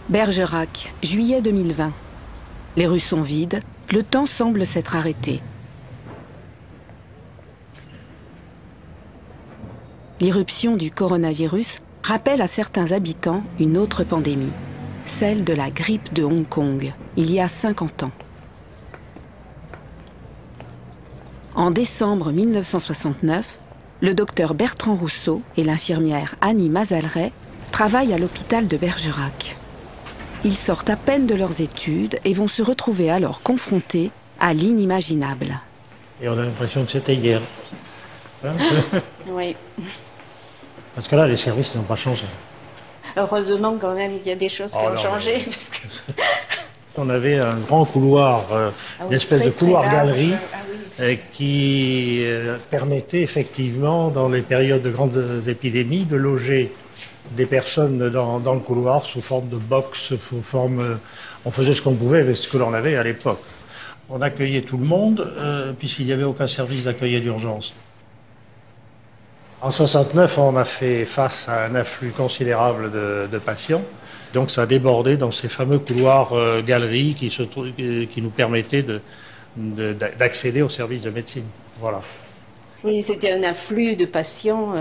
Bergerac, juillet 2020. Les rues sont vides, le temps semble s'être arrêté. L'irruption du coronavirus rappelle à certains habitants une autre pandémie, celle de la grippe de Hong Kong, il y a 50 ans. En décembre 1969, le docteur Bertrand Rousseau et l'infirmière Annie Mazaleret travaillent à l'hôpital de Bergerac. Ils sortent à peine de leurs études et vont se retrouver alors confrontés à l'inimaginable. Et on a l'impression que c'était hier. Hein, oui. Parce que là, les services n'ont pas changé. Heureusement, quand même, il y a des choses qui ont changé. Parce que... On avait un grand couloir, une espèce de couloir-galerie qui permettait effectivement, dans les périodes de grandes épidémies, de loger des personnes dans le couloir sous forme de box, sous forme... on faisait ce qu'on pouvait avec ce que l'on avait à l'époque. On accueillait tout le monde, puisqu'il n'y avait aucun service d'accueil et d'urgence. En 69, on a fait face à un afflux considérable de patients. Donc ça a débordé dans ces fameux couloirs galeries qui nous permettaient d'accéder aux services de médecine. Voilà. Oui, c'était un afflux de patients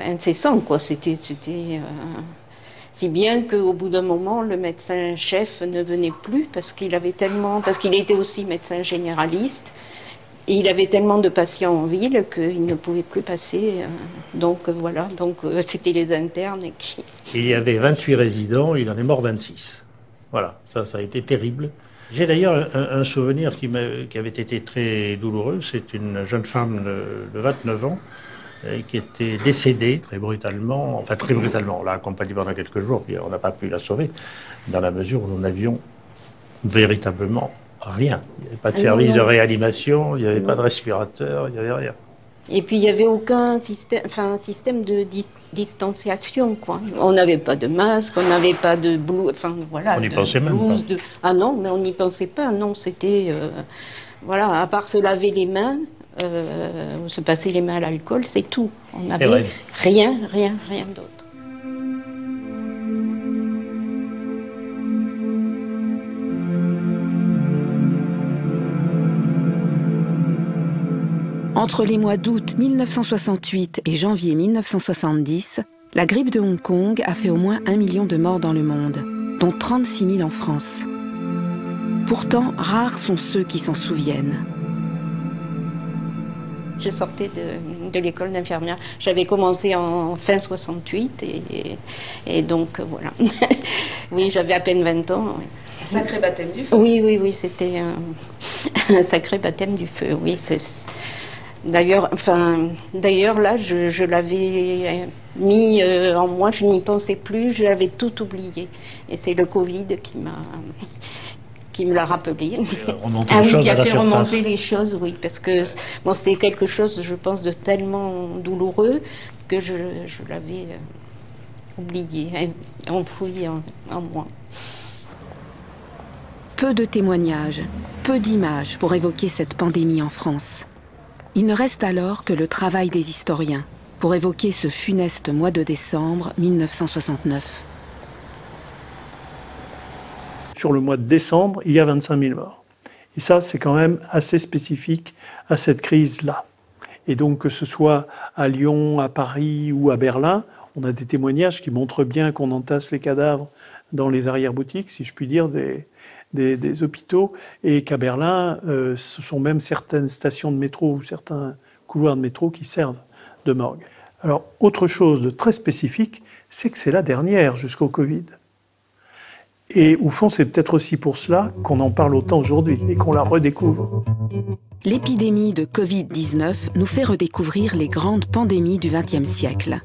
incessant, quoi. C'était si bien qu'au bout d'un moment, le médecin-chef ne venait plus parce qu'il était aussi médecin généraliste. Et il avait tellement de patients en ville qu'il ne pouvait plus passer. Donc voilà, c'était les internes qui... Il y avait 28 résidents, il en est mort 26. Voilà, ça a été terrible. J'ai d'ailleurs un souvenir qui avait été très douloureux. C'est une jeune femme de 29 ans qui était décédée très brutalement. On l'a accompagnée pendant quelques jours, puis on n'a pas pu la sauver, dans la mesure où nous n'avions véritablement rien. Il n'y avait pas de service de réanimation, il n'y avait pas de respirateur, il n'y avait rien. Et puis il n'y avait aucun système de distanciation, quoi. On n'avait pas de masque, on n'avait pas de blouse, On n'y pensait même pas. Ah non, mais on n'y pensait pas, non, c'était... à part se laver les mains, se passer les mains à l'alcool, c'est tout. On n'avait rien d'autre. Entre les mois d'août 1968 et janvier 1970, la grippe de Hong Kong a fait au moins 1 million de morts dans le monde, dont 36 000 en France. Pourtant, rares sont ceux qui s'en souviennent. Je sortais de l'école d'infirmière. J'avais commencé en fin 68 et donc voilà. Oui, j'avais à peine 20 ans. Oui. Sacré baptême du feu. Oui, c'était un sacré baptême du feu, oui. D'ailleurs, là, je l'avais mis en moi, je n'y pensais plus, j'avais tout oublié. Et c'est le Covid qui me l'a rappelé. Qui a fait remonter les choses, oui, parce que c'était quelque chose, je pense, de tellement douloureux que je l'avais oublié, enfoui en moi. Peu de témoignages, peu d'images pour évoquer cette pandémie en France. Il ne reste alors que le travail des historiens pour évoquer ce funeste mois de décembre 1969. Sur le mois de décembre, il y a 25 000 morts. Et ça, c'est quand même assez spécifique à cette crise-là. Et donc, que ce soit à Lyon, à Paris ou à Berlin, on a des témoignages qui montrent bien qu'on entasse les cadavres dans les arrière-boutiques, si je puis dire, des hôpitaux, et qu'à Berlin, ce sont même certaines stations de métro ou certains couloirs de métro qui servent de morgue. Alors, autre chose de très spécifique, c'est que c'est la dernière jusqu'au Covid. Et au fond, c'est peut-être aussi pour cela qu'on en parle autant aujourd'hui et qu'on la redécouvre. L'épidémie de Covid-19 nous fait redécouvrir les grandes pandémies du XXe siècle.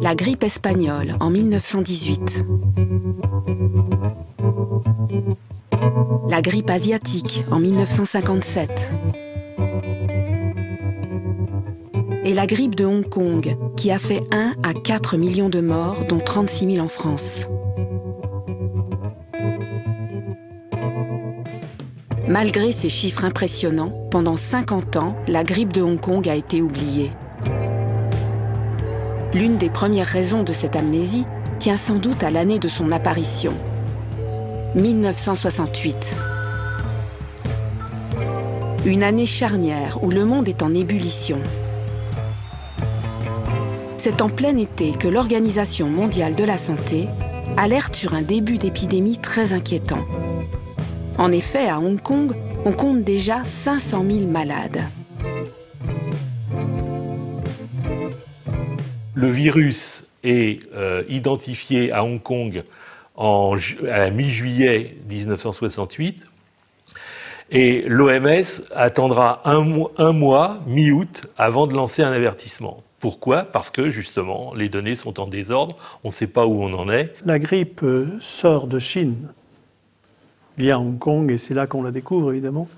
La grippe espagnole en 1918. La grippe asiatique en 1957. Et la grippe de Hong Kong, qui a fait 1 à 4 millions de morts, dont 36 000 en France. Malgré ces chiffres impressionnants, pendant 50 ans, la grippe de Hong Kong a été oubliée. L'une des premières raisons de cette amnésie tient sans doute à l'année de son apparition, 1968. Une année charnière où le monde est en ébullition. C'est en plein été que l'Organisation mondiale de la santé alerte sur un début d'épidémie très inquiétant. En effet, à Hong Kong, on compte déjà 500 000 malades. Le virus est identifié à Hong Kong à la mi-juillet 1968 et l'OMS attendra un mois, mi-août, avant de lancer un avertissement. Pourquoi? Parce que justement, les données sont en désordre, on ne sait pas où on en est. La grippe sort de Chine, via Hong Kong, et c'est là qu'on la découvre évidemment,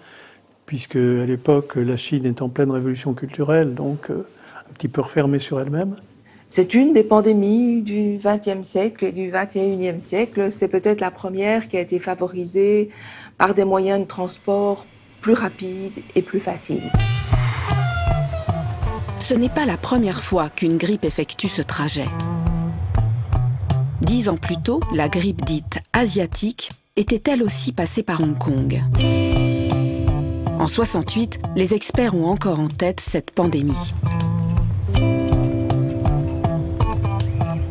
puisque à l'époque, la Chine est en pleine révolution culturelle, donc un petit peu refermée sur elle-même. C'est une des pandémies du XXe siècle et du XXIe siècle. C'est peut-être la première qui a été favorisée par des moyens de transport plus rapides et plus faciles. Ce n'est pas la première fois qu'une grippe effectue ce trajet. 10 ans plus tôt, la grippe dite asiatique était elle aussi passée par Hong Kong. En 68, les experts ont encore en tête cette pandémie.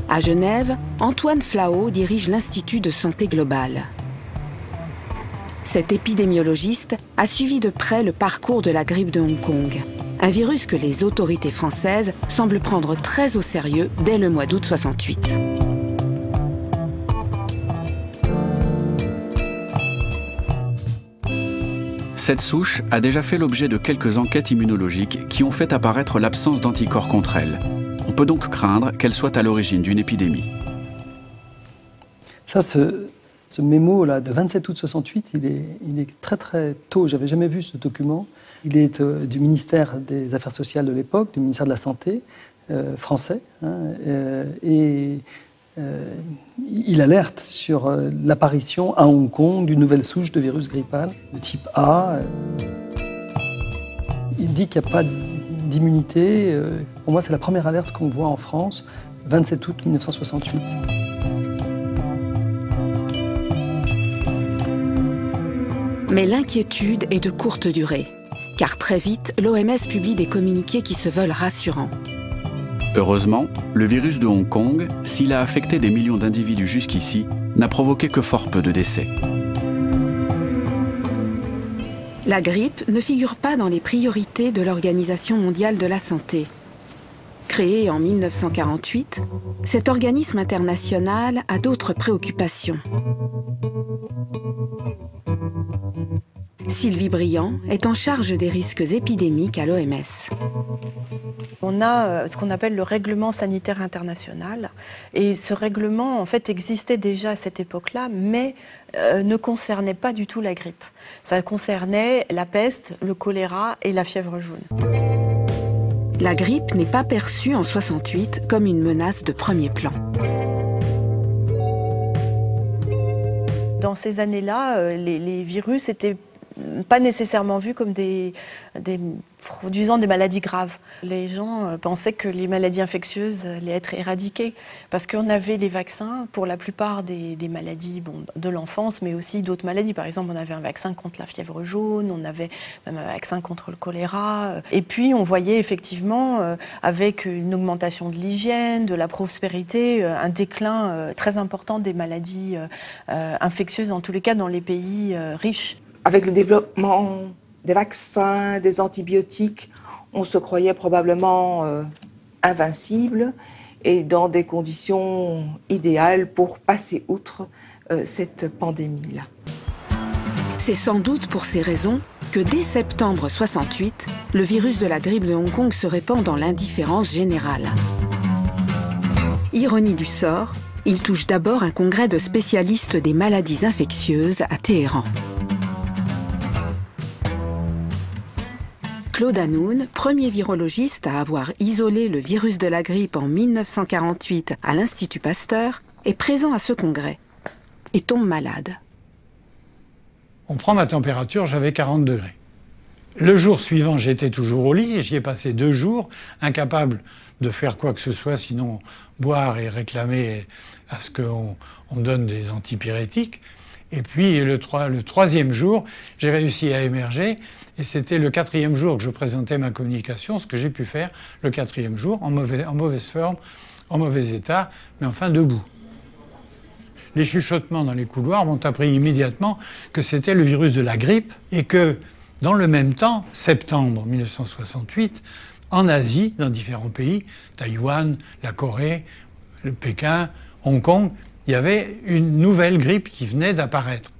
À Genève, Antoine Flao dirige l'Institut de santé globale. Cet épidémiologiste a suivi de près le parcours de la grippe de Hong Kong, un virus que les autorités françaises semblent prendre très au sérieux dès le mois d'août 68. Cette souche a déjà fait l'objet de quelques enquêtes immunologiques qui ont fait apparaître l'absence d'anticorps contre elle. On peut donc craindre qu'elle soit à l'origine d'une épidémie. Ça, ce mémo-là de 27 août 68, il est très très tôt. J'avais jamais vu ce document. Il est du ministère des Affaires sociales de l'époque, du ministère de la Santé français. Il alerte sur l'apparition à Hong Kong d'une nouvelle souche de virus grippal de type A. Il dit qu'il n'y a pas d'immunité. Pour moi, c'est la première alerte qu'on voit en France, 27 août 1968. Mais l'inquiétude est de courte durée, car très vite, l'OMS publie des communiqués qui se veulent rassurants. Heureusement, le virus de Hong Kong, s'il a affecté des millions d'individus jusqu'ici, n'a provoqué que fort peu de décès. La grippe ne figure pas dans les priorités de l'Organisation mondiale de la santé. Créé en 1948, cet organisme international a d'autres préoccupations. Sylvie Briand est en charge des risques épidémiques à l'OMS. On a ce qu'on appelle le règlement sanitaire international. Et ce règlement, en fait, existait déjà à cette époque-là, mais ne concernait pas du tout la grippe. Ça concernait la peste, le choléra et la fièvre jaune. La grippe n'est pas perçue en 68 comme une menace de premier plan. Dans ces années-là, les virus étaient pas nécessairement vus comme des produisant des maladies graves. Les gens pensaient que les maladies infectieuses allaient être éradiquées parce qu'on avait les vaccins pour la plupart des maladies de l'enfance, mais aussi d'autres maladies. Par exemple, on avait un vaccin contre la fièvre jaune, on avait même un vaccin contre le choléra. Et puis, on voyait effectivement, avec une augmentation de l'hygiène, de la prospérité, un déclin très important des maladies infectieuses, en tous les cas dans les pays riches. Avec le développement des vaccins, des antibiotiques, on se croyait probablement invincible et dans des conditions idéales pour passer outre cette pandémie-là. C'est sans doute pour ces raisons que dès septembre 68, le virus de la grippe de Hong Kong se répand dans l'indifférence générale. Ironie du sort, il touche d'abord un congrès de spécialistes des maladies infectieuses à Téhéran. Claude Hanoun, premier virologiste à avoir isolé le virus de la grippe en 1948 à l'Institut Pasteur, est présent à ce congrès et tombe malade. On prend ma température, j'avais 40 degrés. Le jour suivant, j'étais toujours au lit et j'y ai passé 2 jours, incapable de faire quoi que ce soit, sinon boire et réclamer à ce qu'on me donne des antipyrétiques. Et puis le 3e jour, j'ai réussi à émerger et c'était le 4e jour que je présentais ma communication, ce que j'ai pu faire le 4e jour, en mauvaise forme, en mauvais état, mais enfin debout. Les chuchotements dans les couloirs m'ont appris immédiatement que c'était le virus de la grippe et que, dans le même temps, septembre 1968, en Asie, dans différents pays, Taïwan, la Corée, le Pékin, Hong Kong, il y avait une nouvelle grippe qui venait d'apparaître.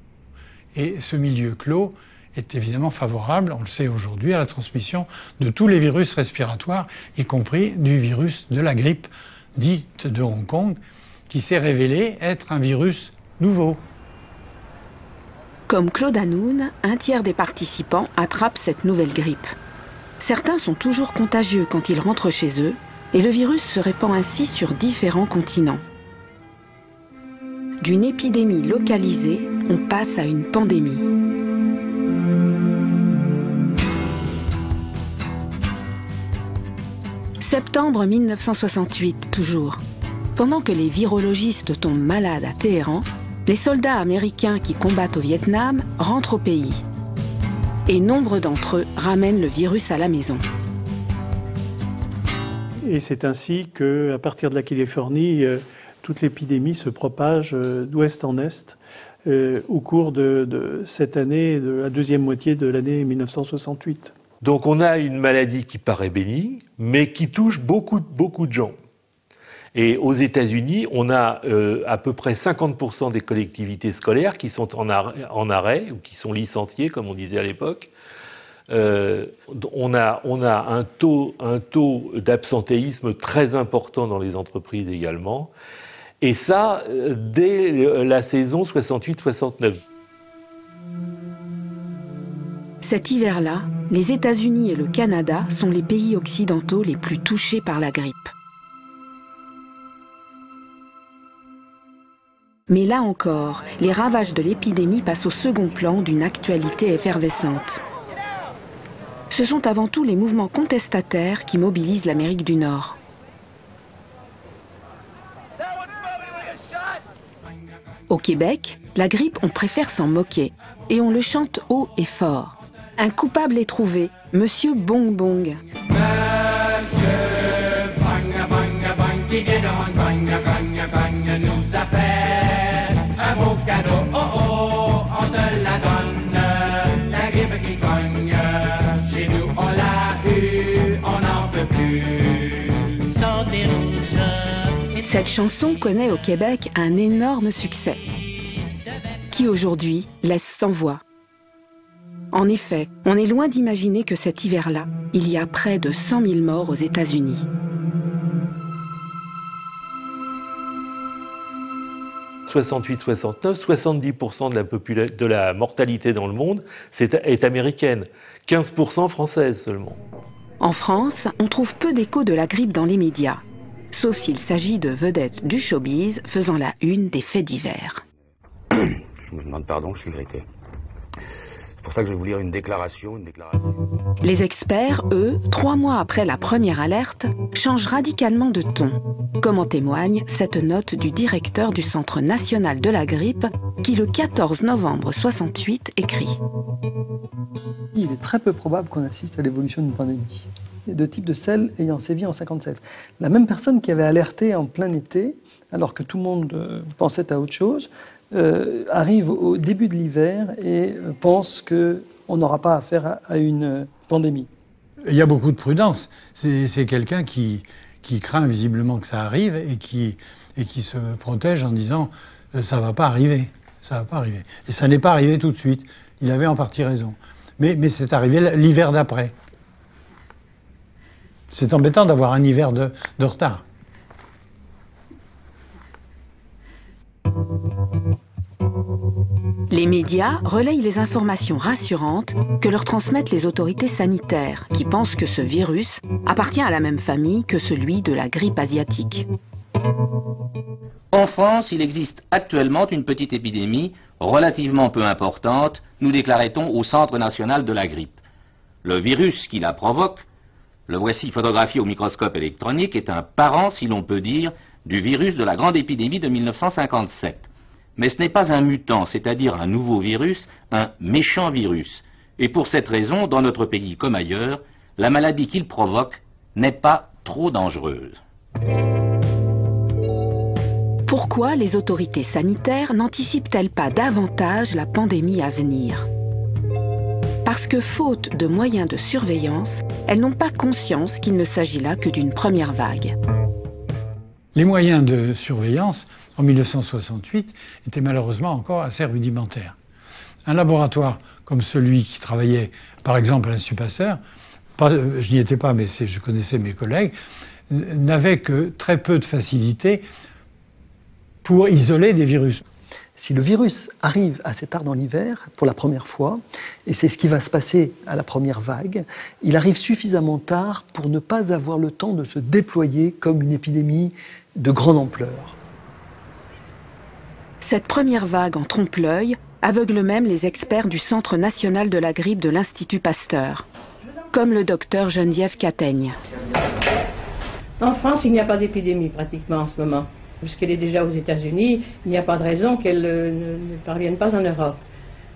Et ce milieu clos est évidemment favorable, on le sait aujourd'hui, à la transmission de tous les virus respiratoires, y compris du virus de la grippe dite de Hong Kong, qui s'est révélé être un virus nouveau. Comme Claude Hanoun, un tiers des participants attrapent cette nouvelle grippe. Certains sont toujours contagieux quand ils rentrent chez eux, et le virus se répand ainsi sur différents continents. D'une épidémie localisée, on passe à une pandémie. Septembre 1968, toujours. Pendant que les virologistes tombent malades à Téhéran, les soldats américains qui combattent au Vietnam rentrent au pays. Et nombre d'entre eux ramènent le virus à la maison. Et c'est ainsi qu'à partir de la Californie, toute l'épidémie se propage d'ouest en est au cours de cette année, de la deuxième moitié de l'année 1968. Donc on a une maladie qui paraît bénigne, mais qui touche beaucoup de gens. Et aux États-Unis, on a à peu près 50% des collectivités scolaires qui sont en arrêt ou qui sont licenciées, comme on disait à l'époque. On a un taux d'absentéisme très important dans les entreprises également. Et ça, dès la saison 68-69. Cet hiver-là, les États-Unis et le Canada sont les pays occidentaux les plus touchés par la grippe. Mais là encore, les ravages de l'épidémie passent au second plan d'une actualité effervescente. Ce sont avant tout les mouvements contestataires qui mobilisent l'Amérique du Nord. Au Québec, la grippe, on préfère s'en moquer, et on le chante haut et fort. Un coupable est trouvé, Monsieur Bong Bong. Cette chanson connaît au Québec un énorme succès, qui aujourd'hui laisse sans voix. En effet, on est loin d'imaginer que cet hiver-là, il y a près de 100 000 morts aux États-Unis. « 68-69, 70% de la mortalité dans le monde est américaine, 15% française seulement. En France, on trouve peu d'écho de la grippe dans les médias, sauf s'il s'agit de vedettes du showbiz faisant la une des faits divers. Je me demande pardon, je suis grippé. C'est pour ça que je vais vous lire une déclaration. Les experts, eux, 3 mois après la première alerte, changent radicalement de ton, comme en témoigne cette note du directeur du Centre national de la grippe qui, le 14 novembre 68, écrit « Il est très peu probable qu'on assiste à l'évolution d'une pandémie. De type de celle ayant sévi en 57. La même personne qui avait alerté en plein été, alors que tout le monde pensait à autre chose, arrive au début de l'hiver et pense qu'on n'aura pas affaire à une pandémie. Il y a beaucoup de prudence. C'est quelqu'un qui craint visiblement que ça arrive et qui se protège en disant ça va pas arriver, ça va pas arriver. Et ça n'est pas arrivé tout de suite. Il avait en partie raison. Mais c'est arrivé l'hiver d'après. C'est embêtant d'avoir un hiver de retard. Les médias relayent les informations rassurantes que leur transmettent les autorités sanitaires, qui pensent que ce virus appartient à la même famille que celui de la grippe asiatique. En France, il existe actuellement une petite épidémie relativement peu importante, nous déclarait-on au Centre national de la grippe. Le virus qui la provoque, le voici photographié au microscope électronique, est un parent, si l'on peut dire, du virus de la grande épidémie de 1957. Mais ce n'est pas un mutant, c'est-à-dire un nouveau virus, un méchant virus. Et pour cette raison, dans notre pays comme ailleurs, la maladie qu'il provoque n'est pas trop dangereuse. Pourquoi les autorités sanitaires n'anticipent-elles pas davantage la pandémie à venir? Parce que faute de moyens de surveillance, elles n'ont pas conscience qu'il ne s'agit là que d'une première vague. Les moyens de surveillance, en 1968, étaient malheureusement encore assez rudimentaires. Un laboratoire comme celui qui travaillait, par exemple, à l'Institut Pasteur, je n'y étais pas, mais je connaissais mes collègues, n'avait que très peu de facilité pour isoler des virus. Si le virus arrive assez tard dans l'hiver, pour la première fois, et c'est ce qui va se passer à la première vague, il arrive suffisamment tard pour ne pas avoir le temps de se déployer comme une épidémie de grande ampleur. Cette première vague en trompe-l'œil aveugle même les experts du Centre national de la grippe de l'Institut Pasteur, comme le docteur Geneviève Cataigne. En France, il n'y a pas d'épidémie pratiquement en ce moment. Puisqu'elle est déjà aux États-Unis, il n'y a pas de raison qu'elle ne parvienne pas en Europe.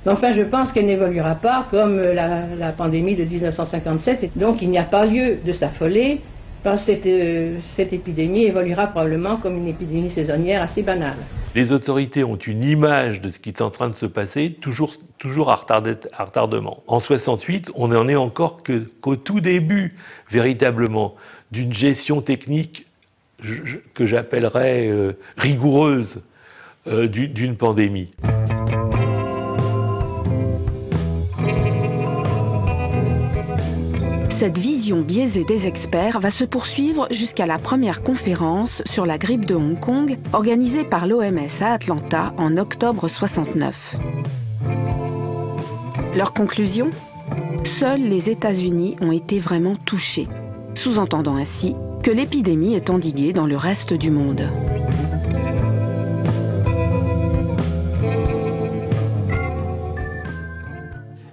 Mais enfin, je pense qu'elle n'évoluera pas comme la pandémie de 1957. Et donc, il n'y a pas lieu de s'affoler, parce que cette épidémie évoluera probablement comme une épidémie saisonnière assez banale. Les autorités ont une image de ce qui est en train de se passer, toujours à retardement. En 68, on n'en est encore qu'au tout début, véritablement, d'une gestion technique que j'appellerais rigoureuse d'une pandémie. Cette vision biaisée des experts va se poursuivre jusqu'à la première conférence sur la grippe de Hong Kong organisée par l'OMS à Atlanta en octobre 69. Leur conclusion ? Seuls les États-Unis ont été vraiment touchés, sous-entendant ainsi que l'épidémie est endiguée dans le reste du monde.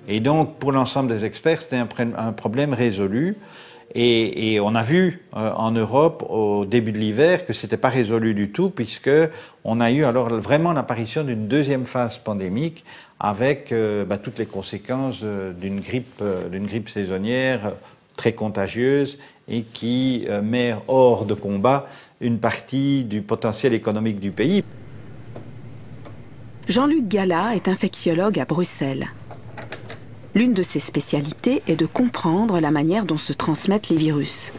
Et donc, pour l'ensemble des experts, c'était un problème résolu. Et on a vu en Europe, au début de l'hiver, que ce n'était pas résolu du tout, puisqu'on a eu alors vraiment l'apparition d'une deuxième phase pandémique avec toutes les conséquences d'une grippe saisonnière très contagieuse et qui met hors de combat une partie du potentiel économique du pays. Jean-Luc Gallat est infectiologue à Bruxelles. L'une de ses spécialités est de comprendre la manière dont se transmettent les virus.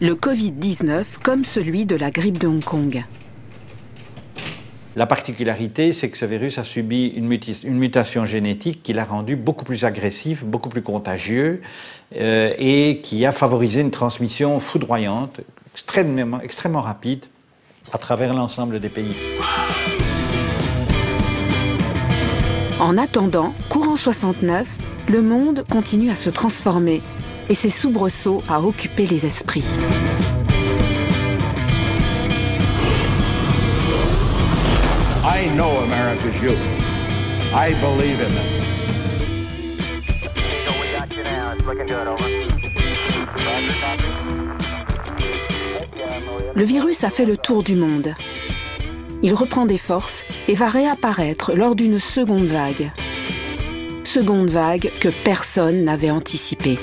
Le Covid-19 comme celui de la grippe de Hong Kong. La particularité, c'est que ce virus a subi une mutation génétique qui l'a rendu beaucoup plus agressif, beaucoup plus contagieux et qui a favorisé une transmission foudroyante, extrêmement rapide à travers l'ensemble des pays. En attendant, courant 69, le monde continue à se transformer et ses soubresauts à occuper les esprits. I know America's youth. I believe in them. So we got you now. It's looking good, over. Le virus a fait le tour du monde. Il reprend des forces et va réapparaître lors d'une seconde vague. Seconde vague que personne n'avait anticipée.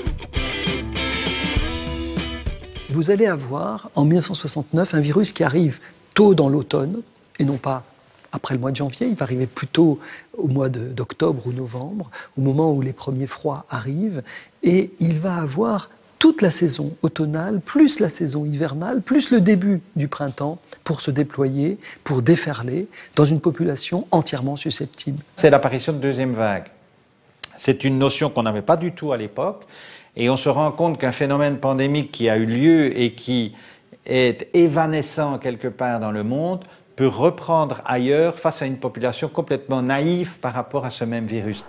Vous allez avoir, en 1969, un virus qui arrive tôt dans l'automne, et non pas après le mois de janvier, il va arriver plutôt au mois d'octobre ou novembre, au moment où les premiers froids arrivent, et il va avoir toute la saison automnale, plus la saison hivernale, plus le début du printemps pour se déployer, pour déferler dans une population entièrement susceptible. C'est l'apparition de deuxième vague. C'est une notion qu'on n'avait pas du tout à l'époque Et on se rend compte qu'un phénomène pandémique qui a eu lieu et qui est évanescent quelque part dans le monde peut reprendre ailleurs face à une population complètement naïve par rapport à ce même virus.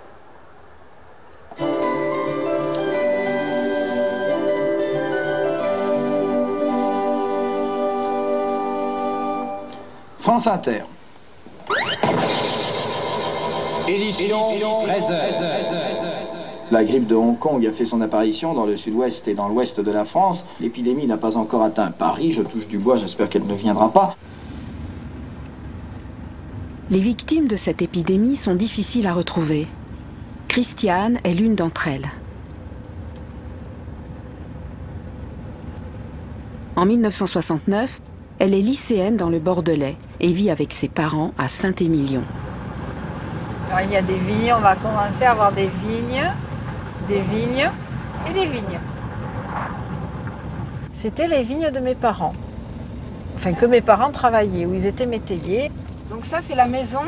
France Inter. Édition 13h. La grippe de Hong Kong a fait son apparition dans le sud-ouest et dans l'ouest de la France. L'épidémie n'a pas encore atteint Paris. Je touche du bois, j'espère qu'elle ne viendra pas. Les victimes de cette épidémie sont difficiles à retrouver. Christiane est l'une d'entre elles. En 1969, elle est lycéenne dans le Bordelais et vit avec ses parents à Saint-Émilion. Alors, il y a des vignes, on va commencer à avoir des vignes et des vignes. C'était les vignes de mes parents, enfin que mes parents travaillaient, où ils étaient métayers. Donc ça, c'est la maison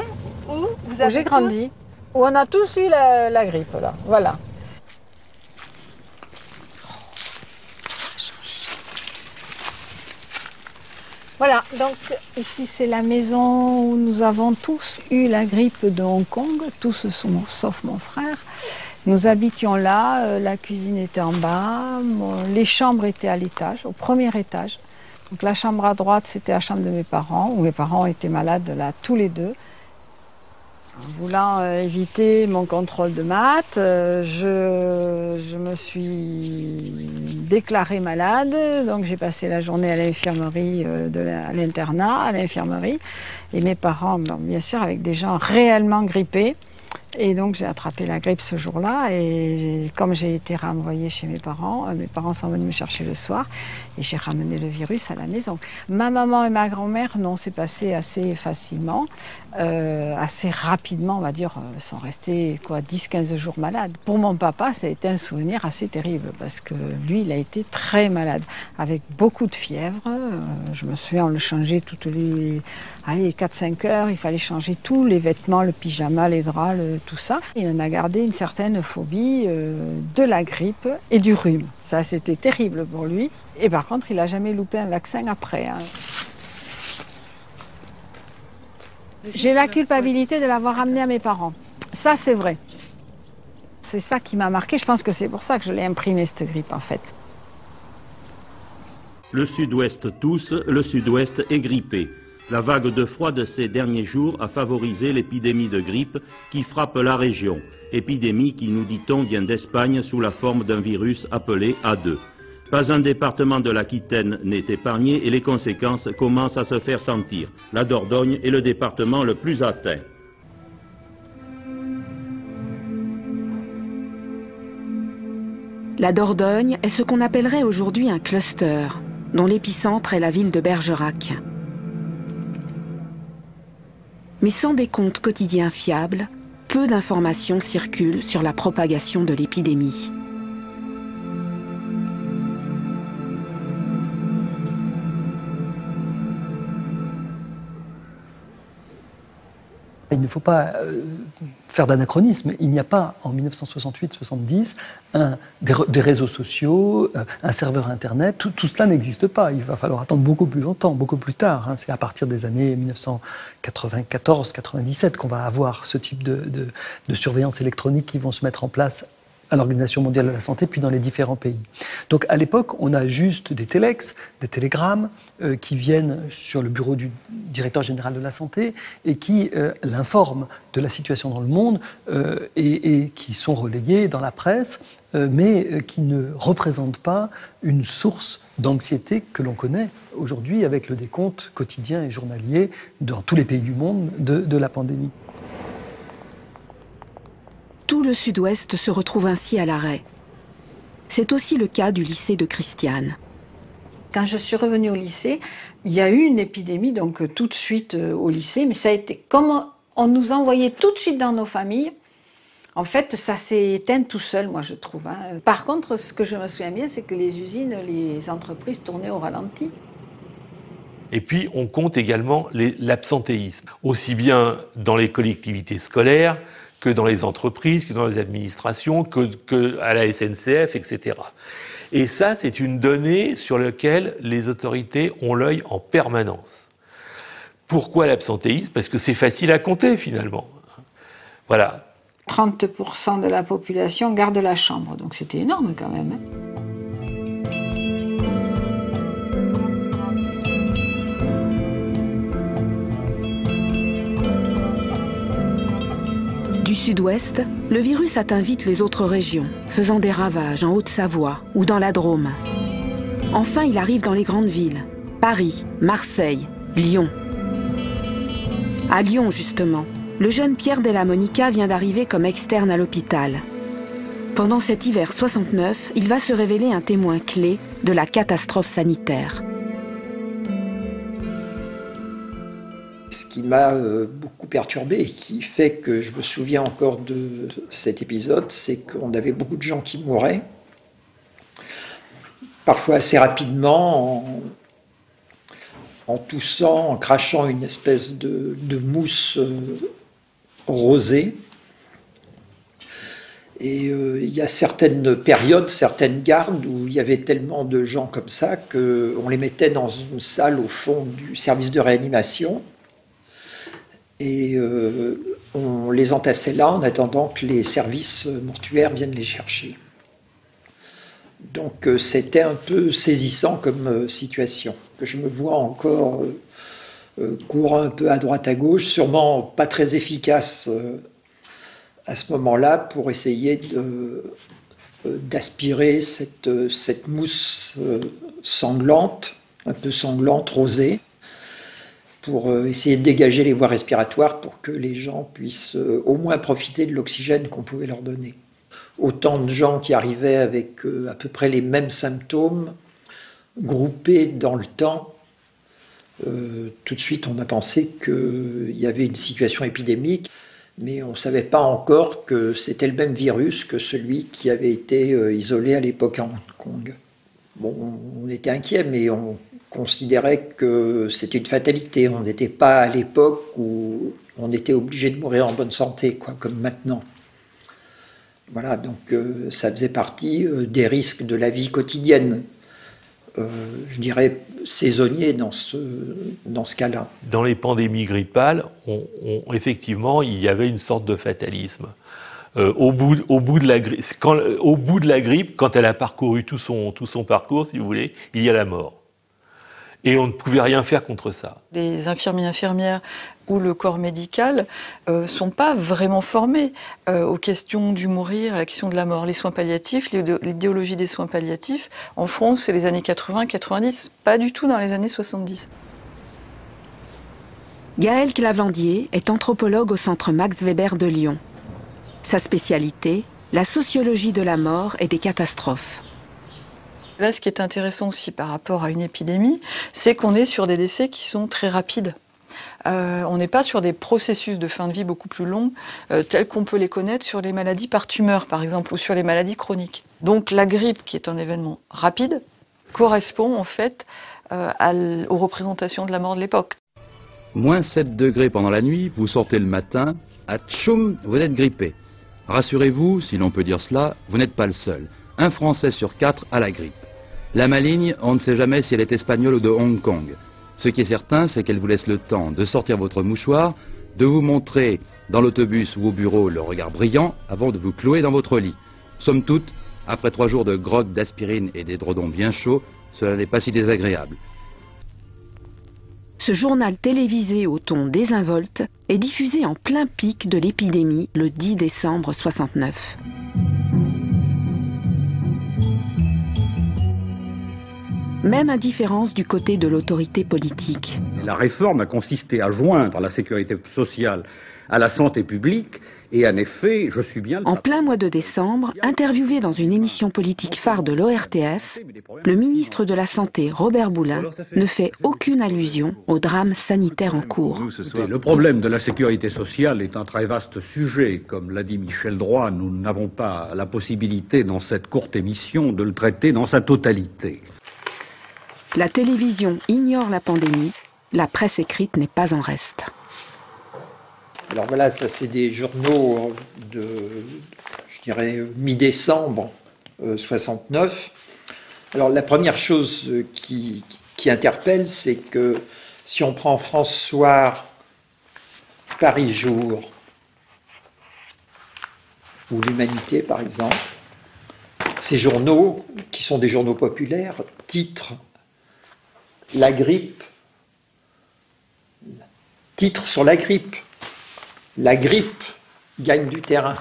où vous avez j'ai grandi, où on a tous eu la grippe, là, voilà. Voilà, donc ici c'est la maison où nous avons tous eu la grippe de Hong Kong, tous sauf mon frère. Nous habitions là, la cuisine était en bas, les chambres étaient à l'étage, au premier étage. Donc la chambre à droite, c'était la chambre de mes parents, où mes parents étaient malades là tous les deux. En voulant éviter mon contrôle de maths, je me suis déclarée malade, donc j'ai passé la journée à l'infirmerie, à l'internat, à l'infirmerie, et mes parents, bien sûr, avec des gens réellement grippés. Et donc j'ai attrapé la grippe ce jour-là, et comme j'ai été renvoyée chez mes parents sont venus me chercher le soir, et j'ai ramené le virus à la maison. Ma maman et ma grand-mère, non, c'est passé assez facilement, assez rapidement, on va dire, sont restés 10-15 jours malades. Pour mon papa, ça a été un souvenir assez terrible, parce que lui, il a été très malade, avec beaucoup de fièvre. Je me souviens, on le changeait toutes les 4-5 heures, il fallait changer tous les vêtements, le pyjama, les draps, tout ça. Il en a gardé une certaine phobie de la grippe et du rhume. Ça, c'était terrible pour lui. Et par contre, il n'a jamais loupé un vaccin après. Hein. J'ai la culpabilité de l'avoir amené à mes parents. Ça, c'est vrai. C'est ça qui m'a marqué. Je pense que c'est pour ça que je l'ai imprimé, cette grippe, en fait. Le sud-ouest tousse, le sud-ouest est grippé. La vague de froid de ces derniers jours a favorisé l'épidémie de grippe qui frappe la région. Épidémie qui, nous dit-on, vient d'Espagne sous la forme d'un virus appelé A2. Pas un département de l'Aquitaine n'est épargné et les conséquences commencent à se faire sentir. La Dordogne est le département le plus atteint. La Dordogne est ce qu'on appellerait aujourd'hui un cluster, dont l'épicentre est la ville de Bergerac. Mais sans décompte quotidien fiable, peu d'informations circulent sur la propagation de l'épidémie. Il ne faut pas faire d'anachronisme. Il n'y a pas, en 1968-70, des réseaux sociaux, un serveur Internet. Tout cela n'existe pas. Il va falloir attendre beaucoup plus longtemps, beaucoup plus tard. Hein. C'est à partir des années 1994-97 qu'on va avoir ce type de surveillance électronique qui vont se mettre en place à l'Organisation mondiale de la santé, puis dans les différents pays. Donc à l'époque, on a juste des téléx, des télégrammes qui viennent sur le bureau du directeur général de la santé et qui l'informent de la situation dans le monde et qui sont relayés dans la presse, mais qui ne représentent pas une source d'anxiété que l'on connaît aujourd'hui avec le décompte quotidien et journalier dans tous les pays du monde de la pandémie. Tout le sud-ouest se retrouve ainsi à l'arrêt. C'est aussi le cas du lycée de Christiane. Quand je suis revenue au lycée, il y a eu une épidémie, donc tout de suite au lycée, mais ça a été comme on nous envoyait tout de suite dans nos familles. En fait, ça s'est éteint tout seul, moi, je trouve. Hein. Par contre, ce que je me souviens bien, c'est que les usines, les entreprises tournaient au ralenti. Et puis, on compte également l'absentéisme, aussi bien dans les collectivités scolaires que dans les entreprises, que dans les administrations, que à la SNCF, etc. Et ça, c'est une donnée sur laquelle les autorités ont l'œil en permanence. Pourquoi l'absentéisme? Parce que c'est facile à compter, finalement. Voilà. 30% de la population garde la chambre, donc c'était énorme quand même. Du sud-ouest, le virus atteint vite les autres régions, faisant des ravages en Haute-Savoie ou dans la Drôme. Enfin, il arrive dans les grandes villes, Paris, Marseille, Lyon. À Lyon, justement, le jeune Pierre Della Monica vient d'arriver comme externe à l'hôpital. Pendant cet hiver 69, il va se révéler un témoin clé de la catastrophe sanitaire. Ce qui m'a beaucoup perturbé et qui fait que je me souviens encore de cet épisode, c'est qu'on avait beaucoup de gens qui mouraient, parfois assez rapidement, en toussant, en crachant une espèce de mousse rosée. Et il y a certaines périodes, certaines gardes où il y avait tellement de gens comme ça qu'on les mettait dans une salle au fond du service de réanimation. Et on les entassait là en attendant que les services mortuaires viennent les chercher. Donc c'était un peu saisissant comme situation, que je me vois encore courant un peu à droite à gauche, sûrement pas très efficace à ce moment-là pour essayer d'aspirer cette mousse sanglante, un peu sanglante, rosée, pour essayer de dégager les voies respiratoires pour que les gens puissent au moins profiter de l'oxygène qu'on pouvait leur donner. Autant de gens qui arrivaient avec à peu près les mêmes symptômes, groupés dans le temps. Tout de suite, on a pensé qu'il y avait une situation épidémique, mais on ne savait pas encore que c'était le même virus que celui qui avait été isolé à l'époque à Hong Kong. Bon, on était inquiets, mais on considérait que c'était une fatalité. On n'était pas à l'époque où on était obligé de mourir en bonne santé, quoi, comme maintenant. Voilà, donc ça faisait partie des risques de la vie quotidienne, je dirais saisonniers dans ce cas-là. Dans les pandémies grippales, effectivement, il y avait une sorte de fatalisme. Au bout de la grippe, quand elle a parcouru tout son parcours, si vous voulez, il y a la mort. Et on ne pouvait rien faire contre ça. Les infirmiers, infirmières ou le corps médical ne sont pas vraiment formés aux questions du mourir, à la question de la mort. Les soins palliatifs, l'idéologie des soins palliatifs, en France, c'est les années 80-90, pas du tout dans les années 70. Gaël Clavandier est anthropologue au centre Max Weber de Lyon. Sa spécialité, la sociologie de la mort et des catastrophes. Là, ce qui est intéressant aussi par rapport à une épidémie, c'est qu'on est sur des décès qui sont très rapides. On n'est pas sur des processus de fin de vie beaucoup plus longs, tels qu'on peut les connaître sur les maladies par tumeur, par exemple, ou sur les maladies chroniques. Donc la grippe, qui est un événement rapide, correspond en fait aux représentations de la mort de l'époque. Moins 7 degrés pendant la nuit, vous sortez le matin, atchoum, vous êtes grippé. Rassurez-vous, si l'on peut dire cela, vous n'êtes pas le seul. Un Français sur 4 a la grippe. La maligne, on ne sait jamais si elle est espagnole ou de Hong Kong. Ce qui est certain, c'est qu'elle vous laisse le temps de sortir votre mouchoir, de vous montrer dans l'autobus ou au bureau le regard brillant avant de vous clouer dans votre lit. Somme toute, après 3 jours de grog, d'aspirine et d'édredons bien chauds, cela n'est pas si désagréable. Ce journal télévisé au ton désinvolte est diffusé en plein pic de l'épidémie le 10 décembre 69. Même indifférence du côté de l'autorité politique. La réforme a consisté à joindre la sécurité sociale à la santé publique et en effet, je suis bien... En plein mois de décembre, interviewé dans une émission politique phare de l'ORTF, le ministre de la Santé, Robert Boulin, ne fait aucune allusion au drame sanitaire en cours. Le problème de la sécurité sociale est un très vaste sujet. Comme l'a dit Michel Droit, nous n'avons pas la possibilité dans cette courte émission de le traiter dans sa totalité. La télévision ignore la pandémie, la presse écrite n'est pas en reste. Alors voilà, ça c'est des journaux de, je dirais, mi-décembre 69. Alors la première chose qui interpelle, c'est que si on prend France Soir, Paris Jour, ou l'Humanité par exemple, ces journaux, qui sont des journaux populaires, titrent la grippe, titre sur la grippe. La grippe gagne du terrain.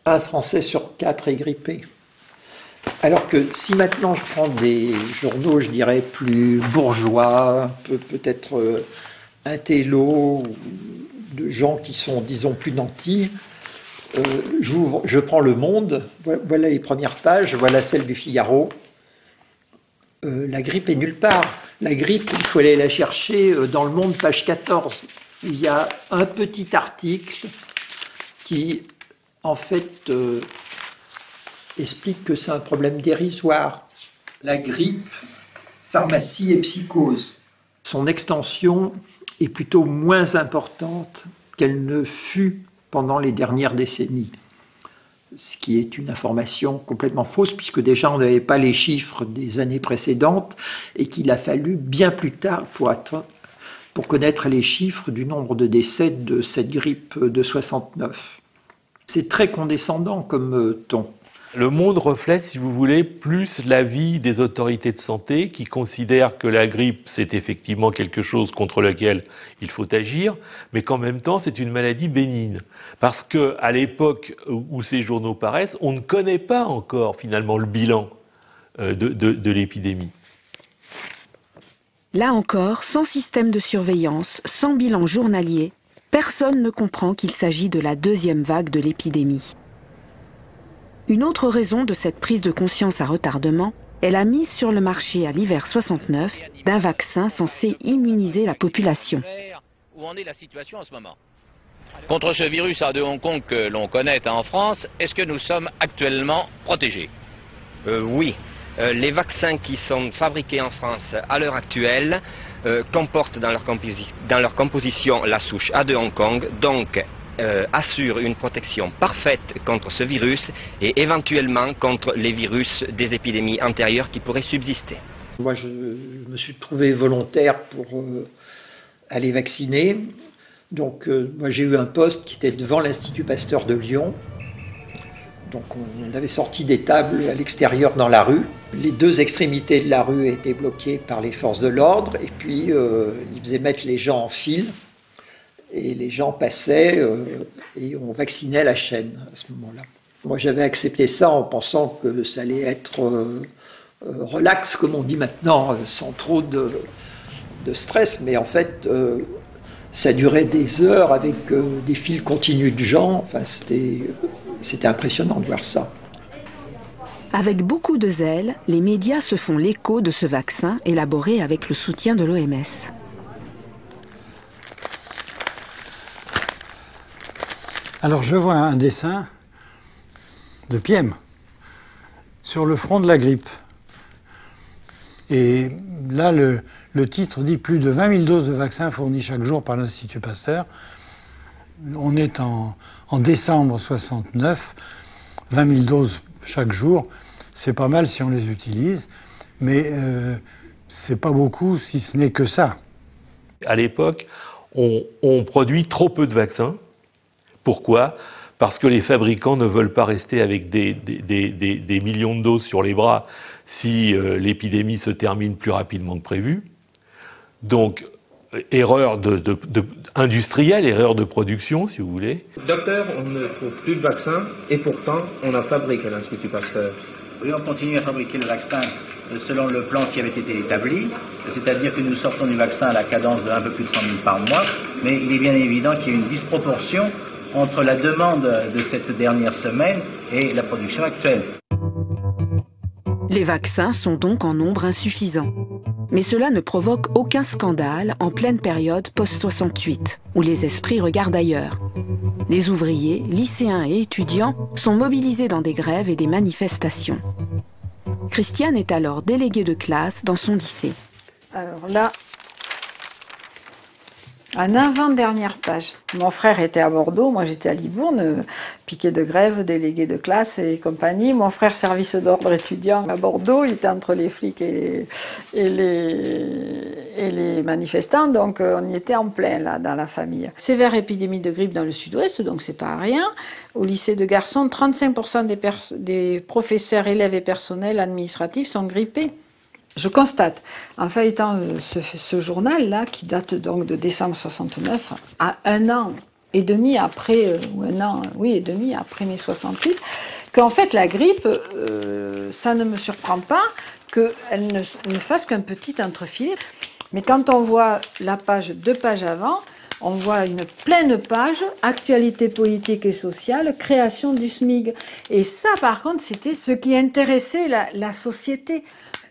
Un Français sur 4 est grippé. Alors que si maintenant je prends des journaux, je dirais, plus bourgeois, peut-être intello, de gens qui sont, disons, plus nantis, je prends Le Monde, voilà les premières pages, voilà celle du Figaro. La grippe est nulle part. La grippe, il faut aller la chercher dans Le Monde, page 14. Il y a un petit article qui, en fait, explique que c'est un problème dérisoire. La grippe, pharmacie et psychose. Son extension est plutôt moins importante qu'elle ne fut pendant les dernières décennies. Ce qui est une information complètement fausse, puisque déjà on n'avait pas les chiffres des années précédentes et qu'il a fallu bien plus tard pour connaître les chiffres du nombre de décès de cette grippe de 69. C'est très condescendant comme ton. Le Monde reflète, si vous voulez, plus l'avis des autorités de santé qui considèrent que la grippe, c'est effectivement quelque chose contre lequel il faut agir, mais qu'en même temps, c'est une maladie bénigne. Parce qu'à l'époque où ces journaux paraissent, on ne connaît pas encore finalement le bilan de l'épidémie. Là encore, sans système de surveillance, sans bilan journalier, personne ne comprend qu'il s'agit de la deuxième vague de l'épidémie. Une autre raison de cette prise de conscience à retardement est la mise sur le marché à l'hiver 69 d'un vaccin censé immuniser la population. Où en est la situation en ce moment? Contre ce virus de Hong Kong que l'on connaît en France, est-ce que nous sommes actuellement protégés? Oui. Les vaccins qui sont fabriqués en France à l'heure actuelle comportent dans leur composition la souche A de Hong Kong, donc assure une protection parfaite contre ce virus et éventuellement contre les virus des épidémies antérieures qui pourraient subsister. Moi, je me suis trouvé volontaire pour aller vacciner. Donc, moi, j'ai eu un poste qui était devant l'Institut Pasteur de Lyon. Donc, on avait sorti des tables à l'extérieur dans la rue. Les deux extrémités de la rue étaient bloquées par les forces de l'ordre. Et puis, ils faisaient mettre les gens en file. Et les gens passaient et on vaccinait à la chaîne à ce moment-là. Moi, j'avais accepté ça en pensant que ça allait être relax, comme on dit maintenant, sans trop de stress. Mais en fait, ça durait des heures avec des files continues de gens. Enfin, c'était impressionnant de voir ça. Avec beaucoup de zèle, les médias se font l'écho de ce vaccin élaboré avec le soutien de l'OMS. Alors je vois un dessin de Piem sur le front de la grippe. Et là, le titre dit « Plus de 20 000 doses de vaccins fournies chaque jour par l'Institut Pasteur ». On est en décembre 69, 20 000 doses chaque jour. C'est pas mal si on les utilise, mais c'est pas beaucoup si ce n'est que ça. À l'époque, on produit trop peu de vaccins. Pourquoi? Parce que les fabricants ne veulent pas rester avec des millions de doses sur les bras si l'épidémie se termine plus rapidement que prévu. Donc, erreur industrielle, erreur de production, si vous voulez. Docteur, on ne trouve plus de vaccin et pourtant on en fabrique à l'Institut Pasteur. Oui, on continue à fabriquer le vaccin selon le plan qui avait été établi, c'est-à-dire que nous sortons du vaccin à la cadence de un peu plus de 100 000 par mois, mais il est bien évident qu'il y a une disproportion entre la demande de cette dernière semaine et la production actuelle. Les vaccins sont donc en nombre insuffisant. Mais cela ne provoque aucun scandale en pleine période post-68, où les esprits regardent ailleurs. Les ouvriers, lycéens et étudiants sont mobilisés dans des grèves et des manifestations. Christiane est alors déléguée de classe dans son lycée. Alors là, En avant-dernière page. Mon frère était à Bordeaux, moi j'étais à Livourne, piquet de grève, délégué de classe et compagnie. Mon frère, service d'ordre étudiant à Bordeaux, il était entre les flics et les manifestants, donc on y était en plein là, dans la famille. Sévère épidémie de grippe dans le sud-ouest, donc c'est pas rien. Au lycée de garçons, 35% des professeurs, élèves et personnels administratifs sont grippés. Je constate, en feuilletant ce journal-là, qui date donc de décembre 69, à 1 an et demi après, ou 1 an, oui, et demi après mai 68, qu'en fait la grippe, ça ne me surprend pas qu'elle ne fasse qu'un petit entrefilet. Mais quand on voit la page 2 pages avant, on voit une pleine page, actualité politique et sociale, création du SMIG. Et ça, par contre, c'était ce qui intéressait la société.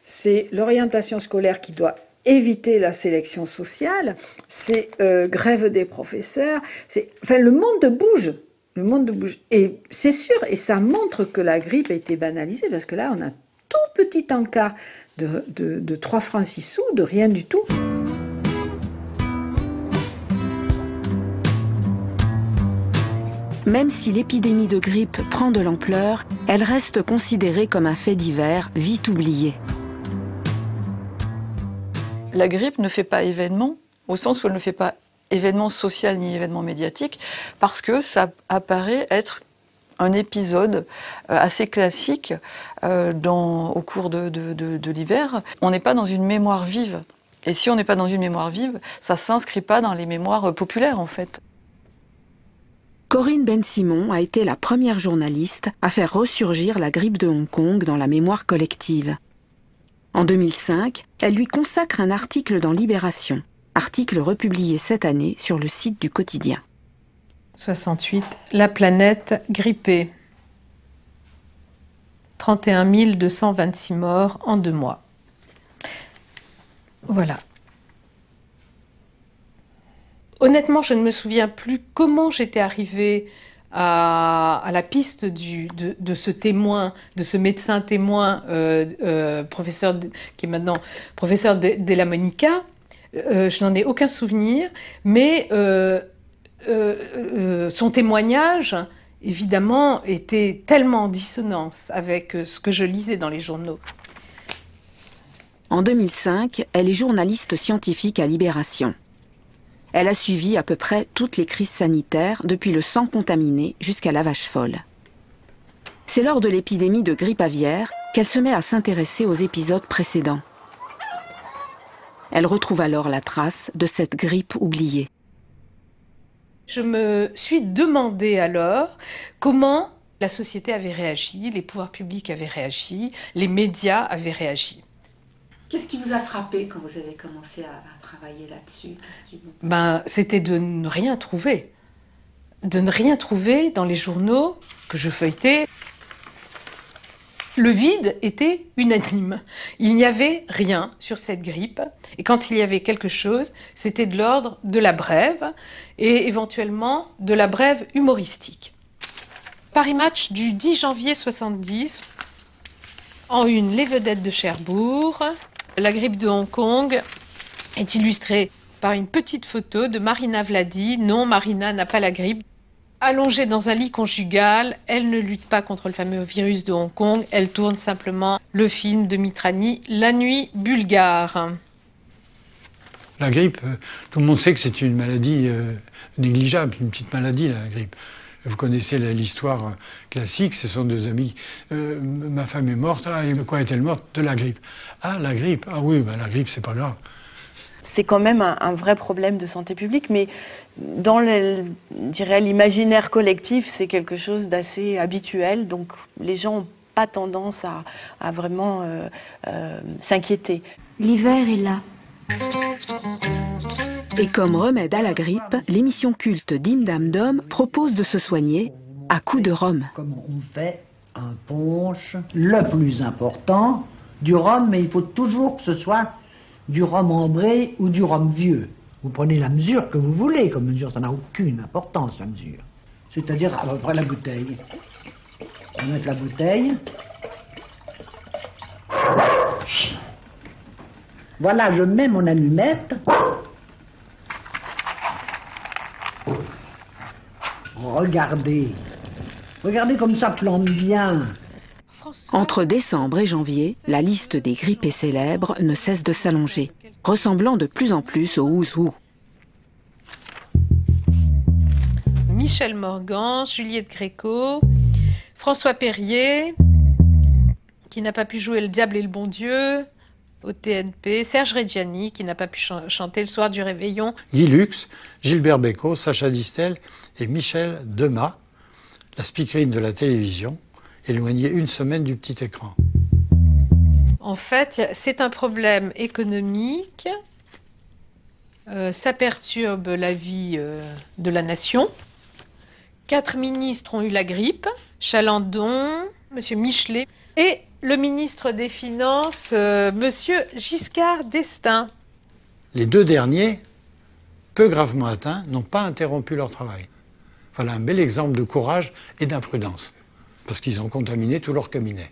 C'est l'orientation scolaire qui doit éviter la sélection sociale, c'est grève des professeurs, enfin le monde bouge, le monde bouge. Et c'est sûr, et ça montre que la grippe a été banalisée, parce que là on a tout petit encas de 3 francs 6 sous, de rien du tout. Même si l'épidémie de grippe prend de l'ampleur, elle reste considérée comme un fait divers vite oublié. La grippe ne fait pas événement, au sens où elle ne fait pas événement social ni événement médiatique, parce que ça apparaît être un épisode assez classique au cours de l'hiver. On n'est pas dans une mémoire vive. Et si on n'est pas dans une mémoire vive, ça ne s'inscrit pas dans les mémoires populaires, en fait. Corinne Ben-Simon a été la première journaliste à faire ressurgir la grippe de Hong Kong dans la mémoire collective. En 2005, elle lui consacre un article dans Libération, article republié cette année sur le site du quotidien. 68, la planète grippée. 31 226 morts en 2 mois. Voilà. Honnêtement, je ne me souviens plus comment j'étais arrivée à la piste de ce témoin, de ce médecin témoin, professeur qui est maintenant professeur Della Monica. Je n'en ai aucun souvenir, mais son témoignage, évidemment, était tellement en dissonance avec ce que je lisais dans les journaux. En 2005, elle est journaliste scientifique à Libération. Elle a suivi à peu près toutes les crises sanitaires, depuis le sang contaminé jusqu'à la vache folle. C'est lors de l'épidémie de grippe aviaire qu'elle se met à s'intéresser aux épisodes précédents. Elle retrouve alors la trace de cette grippe oubliée. Je me suis demandé alors comment la société avait réagi, les pouvoirs publics avaient réagi, les médias avaient réagi. Qu'est-ce qui vous a frappé quand vous avez commencé à travailler là-dessus? C'était de ne rien trouver. De ne rien trouver dans les journaux que je feuilletais. Le vide était unanime. Il n'y avait rien sur cette grippe. Et quand il y avait quelque chose, c'était de l'ordre de la brève et éventuellement de la brève humoristique. Paris Match du 10 janvier 70. En une, les vedettes de Cherbourg. La grippe de Hong Kong est illustrée par une petite photo de Marina Vladi. Non, Marina n'a pas la grippe. Allongée dans un lit conjugal, elle ne lutte pas contre le fameux virus de Hong Kong. Elle tourne simplement le film de Mitrani, La nuit bulgare. La grippe, tout le monde sait que c'est une maladie négligeable, une petite maladie, la grippe. Vous connaissez l'histoire classique, ce sont 2 amis. Ma femme est morte, et de quoi est-elle morte? De la grippe. Ah, la grippe, ah oui, la grippe, c'est pas grave. C'est quand même un vrai problème de santé publique, mais dans l'imaginaire collectif, c'est quelque chose d'assez habituel, donc les gens n'ont pas tendance à vraiment s'inquiéter. L'hiver est là. Et comme remède à la grippe, l'émission culte Dim Dam Dom propose de se soigner à coups de rhum. Comment on fait un punch? Le plus important, du rhum, mais il faut toujours que ce soit du rhum ambré ou du rhum vieux. Vous prenez la mesure que vous voulez comme mesure, ça n'a aucune importance la mesure. C'est-à-dire à peu près la bouteille. On va mettre la bouteille. Voilà, je mets mon allumette. regardez. Regardez comme ça plante bien. Entre décembre et janvier, la liste des grippés célèbres ne cesse de s'allonger, ressemblant de plus en plus au Who's Who. Michel Morgan, Juliette Gréco, François Perrier, qui n'a pas pu jouer Le Diable et le Bon Dieu au TNP, Serge Reggiani, qui n'a pas pu chanter Le Soir du Réveillon. Guy Lux, Gilbert Bécaud, Sacha Distel et Michel Demas, la speakerine de la télévision, éloignée une semaine du petit écran. En fait, c'est un problème économique. Ça perturbe la vie de la nation. 4 ministres ont eu la grippe. Chalandon, M. Michelet et le ministre des Finances, M. Giscard d'Estaing. Les 2 derniers, peu gravement atteints, n'ont pas interrompu leur travail. Voilà un bel exemple de courage et d'imprudence, parce qu'ils ont contaminé tout leur cabinet.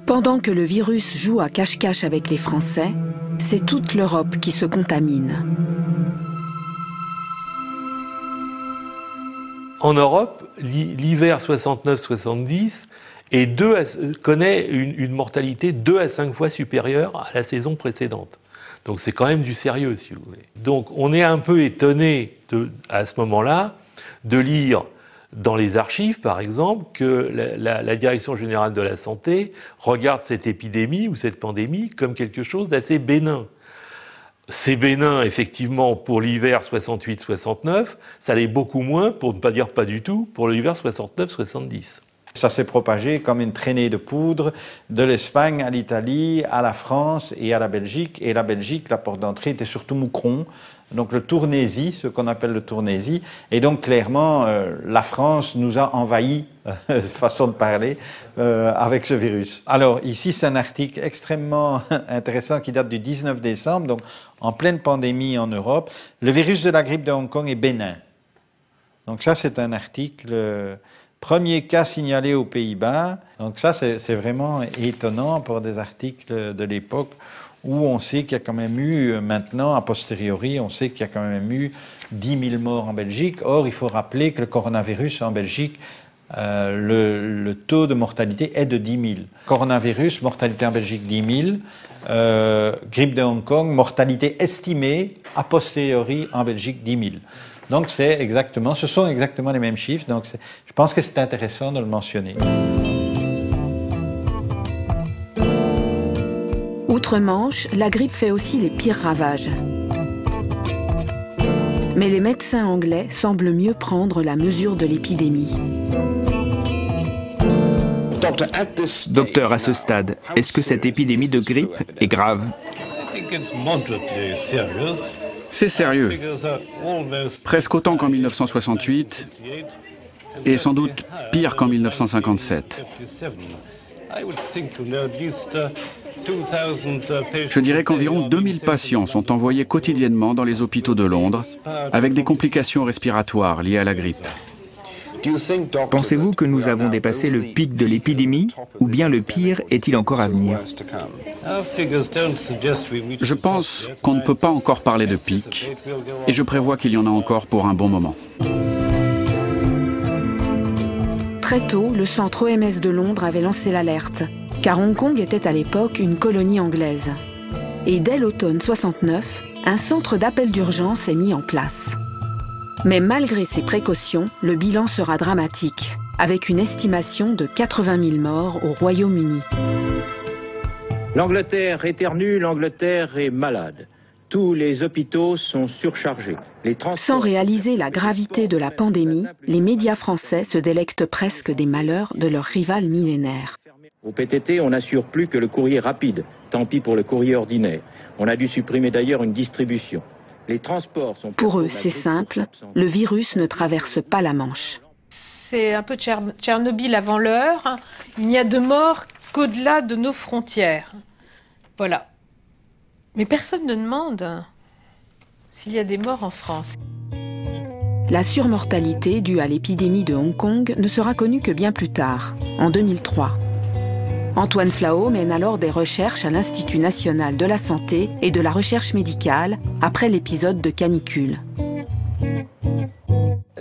Pendant que le virus joue à cache-cache avec les Français, c'est toute l'Europe qui se contamine. En Europe, l'hiver 69-70 connaît une mortalité 2 à 5 fois supérieure à la saison précédente. Donc c'est quand même du sérieux, si vous voulez. Donc on est un peu étonné à ce moment-là de lire dans les archives, par exemple, que la Direction générale de la santé regarde cette épidémie ou cette pandémie comme quelque chose d'assez bénin. C'est bénin, effectivement, pour l'hiver 68-69, ça l'est beaucoup moins, pour ne pas dire pas du tout, pour l'hiver 69-70. Ça s'est propagé comme une traînée de poudre de l'Espagne à l'Italie, à la France et à la Belgique. Et la Belgique, la porte d'entrée était surtout Moucron, donc le Tournaisis, ce qu'on appelle le Tournaisis. Et donc clairement, la France nous a envahis, façon de parler, avec ce virus. Alors ici, c'est un article extrêmement intéressant qui date du 19 décembre, donc en pleine pandémie en Europe. Le virus de la grippe de Hong Kong est bénin. Donc ça, c'est un article... Premier cas signalé aux Pays-Bas. Donc ça, c'est vraiment étonnant pour des articles de l'époque où on sait qu'il y a quand même eu, maintenant, a posteriori, on sait qu'il y a quand même eu 10 000 morts en Belgique. Or, il faut rappeler que le coronavirus en Belgique, le taux de mortalité est de 10 000. Coronavirus, mortalité en Belgique 10 000. Grippe de Hong Kong, mortalité estimée, a posteriori en Belgique 10 000. Donc ce sont exactement les mêmes chiffres, donc je pense que c'est intéressant de le mentionner. Outre-Manche, la grippe fait aussi les pires ravages. Mais les médecins anglais semblent mieux prendre la mesure de l'épidémie. Docteur, à ce stade, est-ce que cette épidémie de grippe est grave? C'est sérieux. Presque autant qu'en 1968 et sans doute pire qu'en 1957. Je dirais qu'environ 2000 patients sont envoyés quotidiennement dans les hôpitaux de Londres avec des complications respiratoires liées à la grippe. Pensez-vous que nous avons dépassé le pic de l'épidémie ou bien le pire est-il encore à venir? Je pense qu'on ne peut pas encore parler de pic et je prévois qu'il y en a encore pour un bon moment. Très tôt, le centre OMS de Londres avait lancé l'alerte, car Hong Kong était à l'époque une colonie anglaise. Et dès l'automne 69, un centre d'appel d'urgence est mis en place. Mais malgré ces précautions, le bilan sera dramatique, avec une estimation de 80 000 morts au Royaume-Uni. L'Angleterre éternue, l'Angleterre est malade. Tous les hôpitaux sont surchargés. Sans réaliser la gravité de la pandémie, les médias français se délectent presque des malheurs de leur rival millénaire. Au PTT, on n'assure plus que le courrier rapide. Tant pis pour le courrier ordinaire. On a dû supprimer d'ailleurs une distribution. Les transports sont... Pour eux, c'est simple, le virus ne traverse pas la Manche. C'est un peu Tchernobyl avant l'heure. Il n'y a de morts qu'au-delà de nos frontières. Voilà. Mais personne ne demande s'il y a des morts en France. La surmortalité due à l'épidémie de Hong Kong ne sera connue que bien plus tard, en 2003. Antoine Flao mène alors des recherches à l'Institut national de la santé et de la recherche médicale après l'épisode de canicule.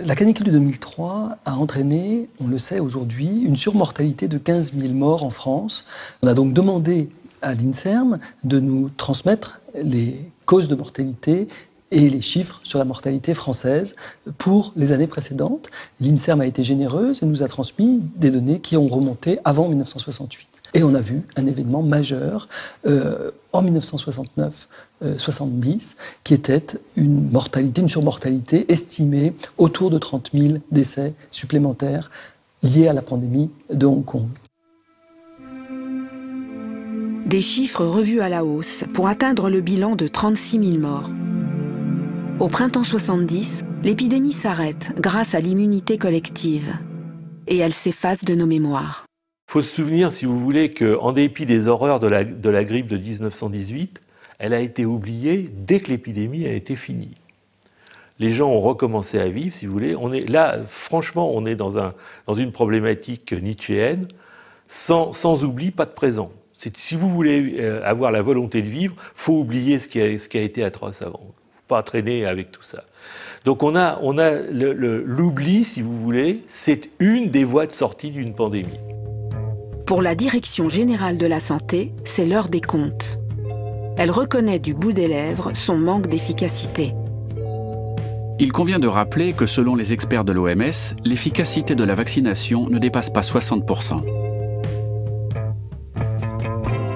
La canicule de 2003 a entraîné, on le sait aujourd'hui, une surmortalité de 15 000 morts en France. On a donc demandé à l'INSERM de nous transmettre les causes de mortalité et les chiffres sur la mortalité française pour les années précédentes. L'INSERM a été généreuse et nous a transmis des données qui ont remonté avant 1968. Et on a vu un événement majeur en 1969-70 qui était une surmortalité estimée autour de 30 000 décès supplémentaires liés à la pandémie de Hong Kong. Des chiffres revus à la hausse pour atteindre le bilan de 36 000 morts. Au printemps 70, l'épidémie s'arrête grâce à l'immunité collective et elle s'efface de nos mémoires. Il faut se souvenir, si vous voulez, qu'en dépit des horreurs de la grippe de 1918, elle a été oubliée dès que l'épidémie a été finie. Les gens ont recommencé à vivre, si vous voulez. Franchement, on est dans une problématique nietzschéenne, sans oubli, pas de présent. Si vous voulez avoir la volonté de vivre, il faut oublier ce qui a été atroce avant. Il ne faut pas traîner avec tout ça. Donc on a l'oubli, si vous voulez, c'est une des voies de sortie d'une pandémie. Pour la Direction générale de la santé, c'est l'heure des comptes. Elle reconnaît du bout des lèvres son manque d'efficacité. Il convient de rappeler que selon les experts de l'OMS, l'efficacité de la vaccination ne dépasse pas 60%.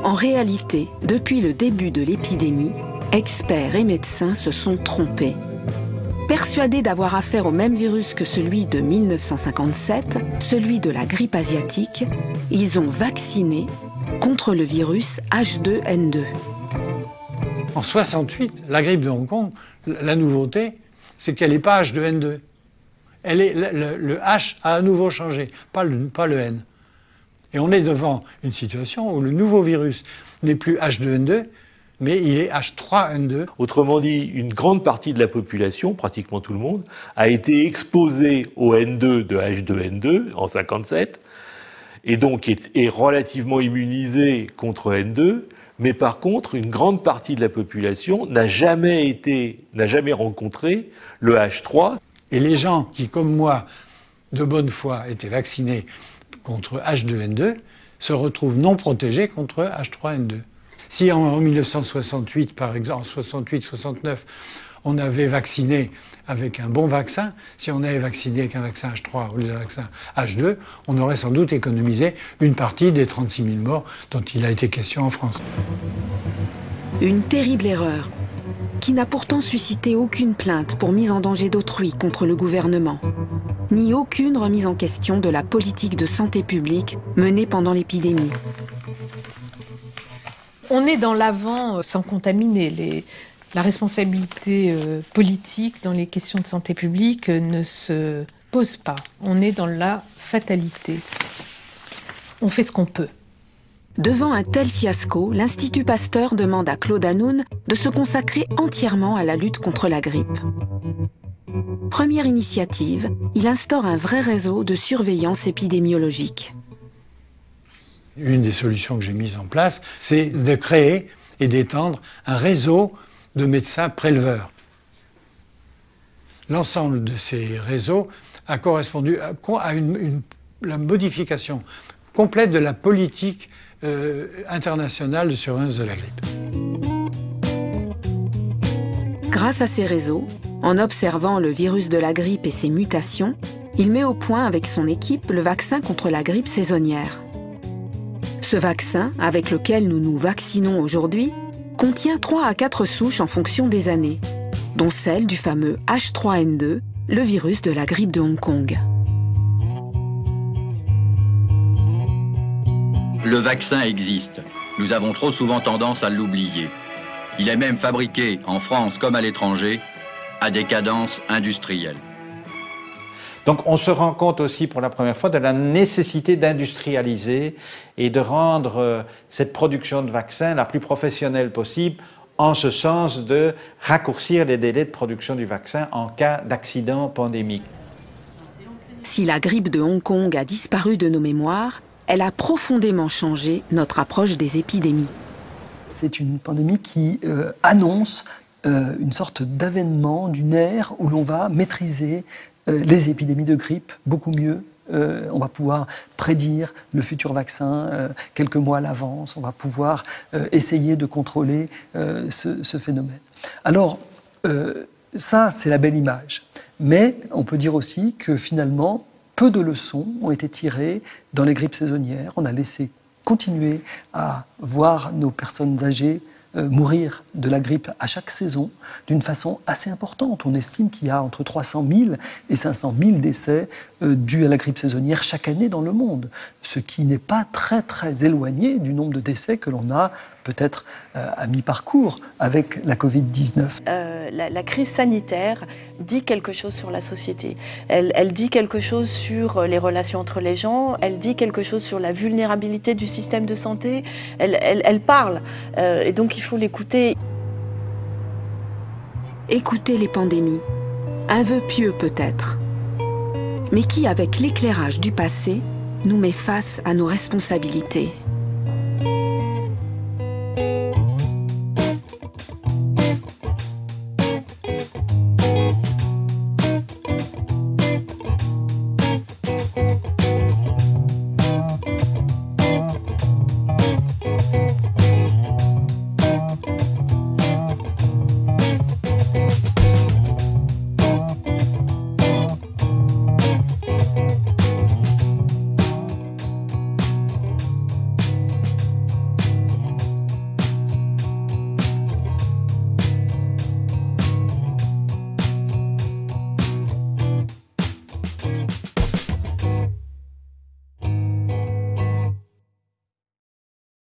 En réalité, depuis le début de l'épidémie, experts et médecins se sont trompés. Persuadés d'avoir affaire au même virus que celui de 1957, celui de la grippe asiatique, ils ont vacciné contre le virus H2N2. En 68, la grippe de Hong Kong, la nouveauté, c'est qu'elle n'est pas H2N2. Le H a à nouveau changé, pas le N. Et on est devant une situation où le nouveau virus n'est plus H2N2, mais il est H3N2. Autrement dit, une grande partie de la population, pratiquement tout le monde, a été exposée au N2 de H2N2 en 1957, et donc est relativement immunisée contre N2, mais par contre, une grande partie de la population n'a jamais rencontré le H3. Et les gens qui, comme moi, de bonne foi, étaient vaccinés contre H2N2, se retrouvent non protégés contre H3N2. Si en 1968, par exemple, en 68-69, on avait vacciné avec un bon vaccin, si on avait vacciné avec un vaccin H3 ou un vaccin H2, on aurait sans doute économisé une partie des 36 000 morts dont il a été question en France. Une terrible erreur, qui n'a pourtant suscité aucune plainte pour mise en danger d'autrui contre le gouvernement, ni aucune remise en question de la politique de santé publique menée pendant l'épidémie. On est dans l'avant sans contaminer. La responsabilité politique dans les questions de santé publique ne se pose pas. On est dans la fatalité. On fait ce qu'on peut. Devant un tel fiasco, l'Institut Pasteur demande à Claude Hanoun de se consacrer entièrement à la lutte contre la grippe. Première initiative, il instaure un vrai réseau de surveillance épidémiologique. Une des solutions que j'ai mises en place, c'est de créer et d'étendre un réseau de médecins préleveurs. L'ensemble de ces réseaux a correspondu à la modification complète de la politique internationale de surveillance de la grippe. Grâce à ces réseaux, en observant le virus de la grippe et ses mutations, il met au point avec son équipe le vaccin contre la grippe saisonnière. Ce vaccin, avec lequel nous nous vaccinons aujourd'hui, contient 3 à 4 souches en fonction des années, dont celle du fameux H3N2, le virus de la grippe de Hong Kong. Le vaccin existe. Nous avons trop souvent tendance à l'oublier. Il est même fabriqué, en France comme à l'étranger, à des cadences industrielles. Donc on se rend compte aussi pour la première fois de la nécessité d'industrialiser et de rendre cette production de vaccins la plus professionnelle possible, en ce sens de raccourcir les délais de production du vaccin en cas d'accident pandémique. Si la grippe de Hong Kong a disparu de nos mémoires, elle a profondément changé notre approche des épidémies. C'est une pandémie qui annonce une sorte d'avènement d'une ère où l'on va maîtriser les épidémies de grippe beaucoup mieux. On va pouvoir prédire le futur vaccin quelques mois à l'avance. On va pouvoir essayer de contrôler ce phénomène. Alors, ça, c'est la belle image. Mais on peut dire aussi que finalement, peu de leçons ont été tirées dans les grippes saisonnières. On a laissé continuer à voir nos personnes âgées mourir de la grippe à chaque saison d'une façon assez importante. On estime qu'il y a entre 300 000 et 500 000 décès dus à la grippe saisonnière chaque année dans le monde, ce qui n'est pas très très éloigné du nombre de décès que l'on a peut-être à mi-parcours avec la Covid-19. La crise sanitaire dit quelque chose sur la société. Elle dit quelque chose sur les relations entre les gens, elle dit quelque chose sur la vulnérabilité du système de santé, elle parle, et donc il faut l'écouter. Écouter les pandémies, un vœu pieux peut-être, mais qui, avec l'éclairage du passé, nous met face à nos responsabilités.